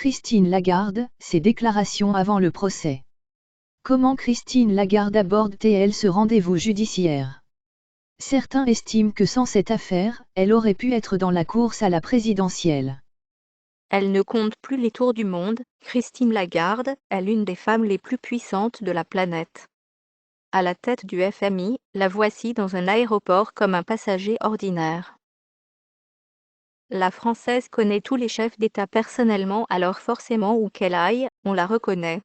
Christine Lagarde, ses déclarations avant le procès. Comment Christine Lagarde aborde-t-elle ce rendez-vous judiciaire? Certains estiment que sans cette affaire, elle aurait pu être dans la course à la présidentielle. Elle ne compte plus les tours du monde, Christine Lagarde est l'une des femmes les plus puissantes de la planète. À la tête du FMI, la voici dans un aéroport comme un passager ordinaire. La Française connaît tous les chefs d'État personnellement, alors forcément où qu'elle aille, on la reconnaît.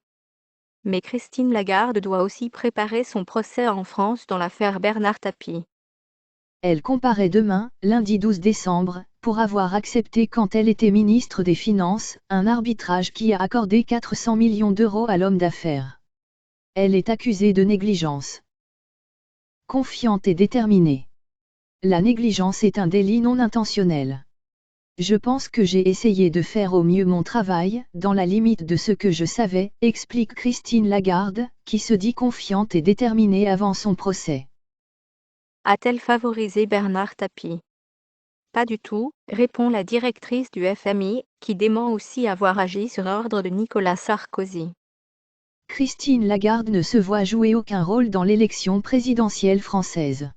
Mais Christine Lagarde doit aussi préparer son procès en France dans l'affaire Bernard Tapie. Elle comparaît demain, lundi 12 décembre, pour avoir accepté quand elle était ministre des Finances, un arbitrage qui a accordé 400 millions d'euros à l'homme d'affaires. Elle est accusée de négligence. Confiante et déterminée. La négligence est un délit non intentionnel. Je pense que j'ai essayé de faire au mieux mon travail, dans la limite de ce que je savais, explique Christine Lagarde, qui se dit confiante et déterminée avant son procès. A-t-elle favorisé Bernard Tapie? Pas du tout, répond la directrice du FMI, qui dément aussi avoir agi sur ordre de Nicolas Sarkozy. Christine Lagarde ne se voit jouer aucun rôle dans l'élection présidentielle française.